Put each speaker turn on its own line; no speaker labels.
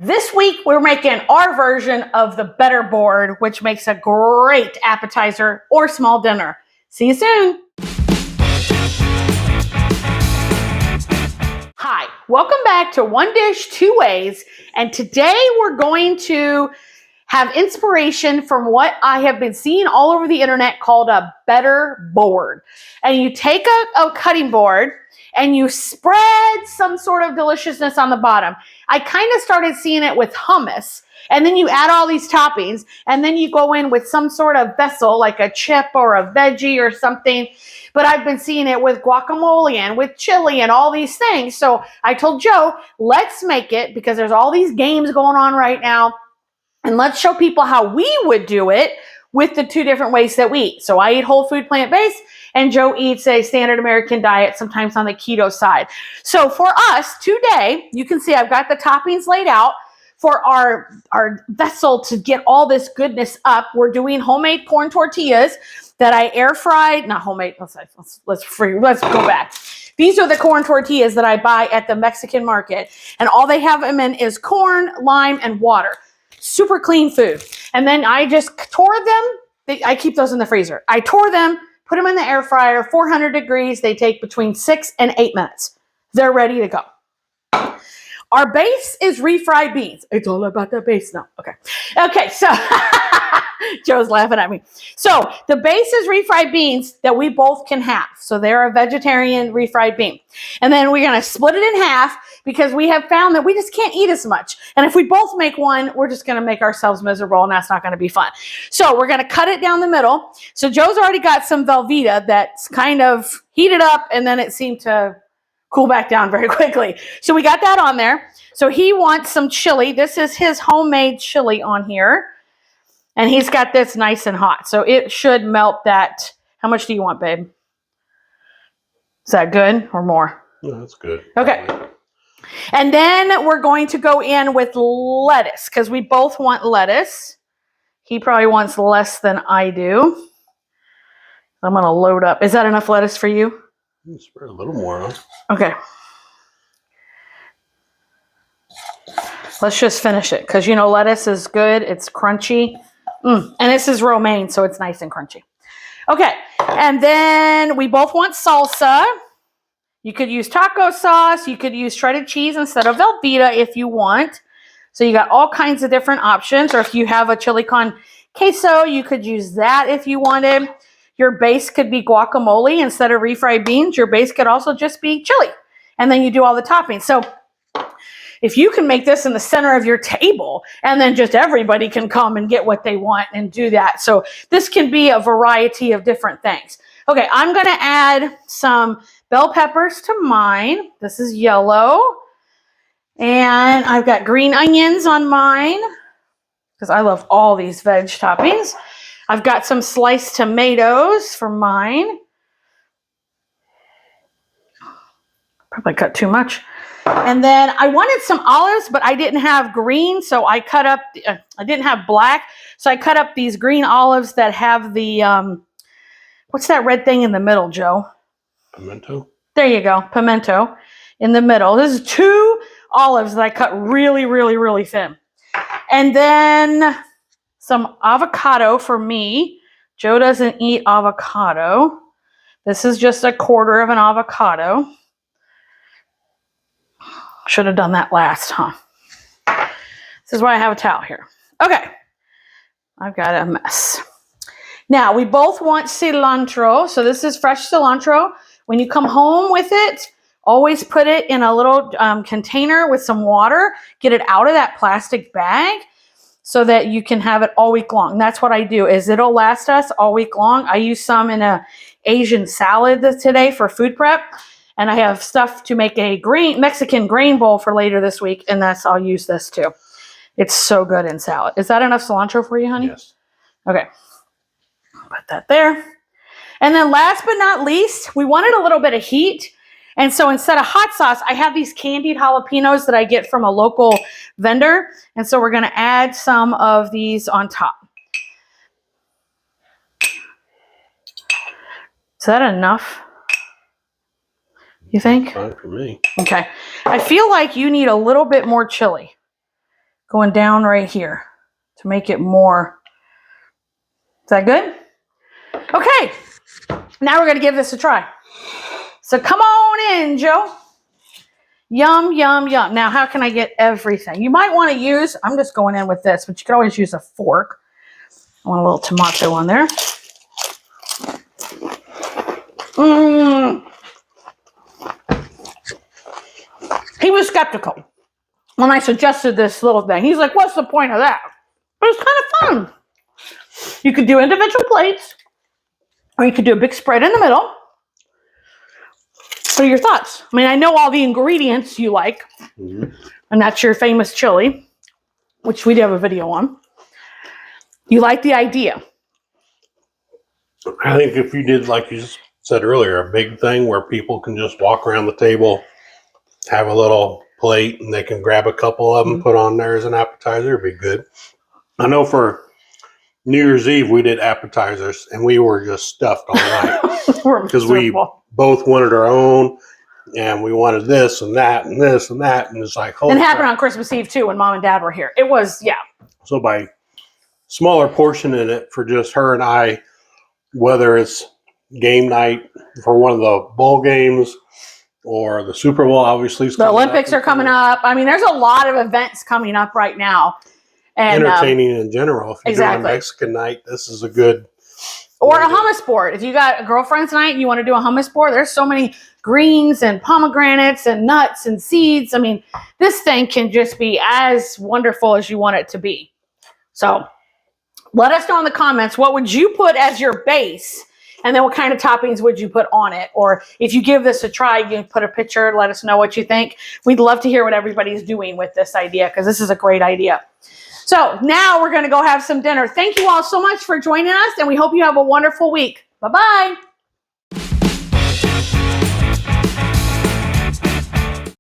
This week, we're making our version of the better board, which makes a great appetizer or small dinner. See you soon. Hi, welcome back to One Dish, Two Ways. And today we're going to have inspiration from what I have been seeing all over the internet called a better board. And you take a cutting board and you spread some sort of deliciousness on the bottom. I kind of started seeing it with hummus, and then you add all these toppings, and then you go in with some sort of vessel like a chip or a veggie or something. But I've been seeing it with guacamole and with chili and all these things. So I told Joe, let's make it, because there's all these games going on right now, and let's show people how we would do it with the two different ways that we eat. So I eat whole food, plant-based, and Joe eats a standard American diet, sometimes on the keto side. So for us today, you can see I've got the toppings laid out for our vessel to get all this goodness up. We're doing homemade corn tortillas that I air fried, not homemade, let's go back. These are the corn tortillas that I buy at the Mexican market, and all they have them in is corn, lime, and water. Super clean food. And then I just tore them. I keep those in the freezer. I tore them, put them in the air fryer, 400 degrees. They take between 6 and 8 minutes. They're ready to go. Our base is refried beans. It's all about the base now. Okay, so Joe's laughing at me. So the base is refried beans that we both can have. So they're a vegetarian refried bean. And then we're going to split it in half because we have found that we just can't eat as much. And if we both make one, we're just going to make ourselves miserable, and that's not going to be fun. So we're going to cut it down the middle. So Joe's already got some Velveeta that's kind of heated up, and then it seemed to cool back down very quickly. So we got that on there. So he wants some chili. This is his homemade chili on here. And he's got this nice and hot. So it should melt that. How much do you want, babe? Is that good or more?
No, that's good.
Okay. And then we're going to go in with lettuce because we both want lettuce. He probably wants less than I do. I'm going to load up. Is that enough lettuce for you?
You can spread a little more on.
Okay. Let's just finish it because, you know, lettuce is good. It's crunchy. And this is romaine, so it's nice and crunchy. Okay. And then we both want salsa. You could use taco sauce. You could use shredded cheese instead of Velveeta if you want. So you got all kinds of different options. Or if you have a chili con queso, you could use that if you wanted. Your base could be guacamole instead of refried beans. Your base could also just be chili. And then you do all the toppings. So if you can make this in the center of your table, and then just everybody can come and get what they want and do that. So this can be a variety of different things. Okay, I'm going to add some bell peppers to mine. This is yellow. And I've got green onions on mine because I love all these veg toppings. I've got some sliced tomatoes for mine. Probably cut too much. And then I wanted some olives, but I didn't have green, so I cut up, I didn't have black, so I cut up these green olives that have the, what's that red thing in the middle, Joe?
Pimento?
There you go, pimento in the middle. This is 2 olives that I cut really, really, really thin. And then some avocado for me. Joe doesn't eat avocado. This is just a quarter of an avocado. Should have done that last, huh? This is why I have a towel here. Okay. I've got a mess. Now, we both want cilantro. So this is fresh cilantro. When you come home with it, always put it in a little container with some water. Get it out of that plastic bag so that you can have it all week long. That's what I do, is it'll last us all week long. I use some in a Asian salad today for food prep. And I have stuff to make a Mexican grain bowl for later this week, and I'll use this too. It's so good in salad. Is that enough cilantro for you, honey?
Yes.
Okay. Put that there. And then last but not least, we wanted a little bit of heat. And so instead of hot sauce, I have these candied jalapenos that I get from a local vendor. And so we're going to add some of these on top. Is that enough? You think?
Fine for me.
Okay. I feel like you need a little bit more chili. going down right here to make it more. Is that good? Okay, now we're gonna give this a try. So come on in, Joe. Yum, yum, yum. Now, how can I get everything? You might want to use, I'm just going in with this, but you can always use a fork. I want a little tomato on there. He was skeptical when I suggested this little thing. He's like, what's the point of that? But it's kind of fun. You could do individual plates, or you could do a big spread in the middle. What are your thoughts? I mean, I know all the ingredients you like, and that's your famous chili, which we do have a video on. You like the idea?
I think if you did, like you said earlier, a big thing where people can just walk around the table, have a little plate, and they can grab a couple of them, put on there as an appetizer, it'd be good. I know for New Year's Eve, we did appetizers, and we were just stuffed all night because we both wanted our own, and we wanted this and that and this and that, and it's like,
and it happened on Christmas Eve too when Mom and Dad were here. It was, yeah.
So by smaller portion in it for just her and I, whether it's game night for one of the bowl games or the Super Bowl, obviously.
The Olympics are coming up. I mean, there's a lot of events coming up right now. And
entertaining in general. If you're doing a Mexican night, this is a good.
Or a hummus board. If you got a girlfriend's night and you want to do a hummus board, there's so many greens and pomegranates and nuts and seeds. I mean, this thing can just be as wonderful as you want it to be. So let us know in the comments, what would you put as your base? And then what kind of toppings would you put on it? Or if you give this a try, you can put a picture, let us know what you think. We'd love to hear what everybody's doing with this idea, because this is a great idea. So now we're going to go have some dinner. Thank you all so much for joining us, and we hope you have a wonderful week. Bye-bye.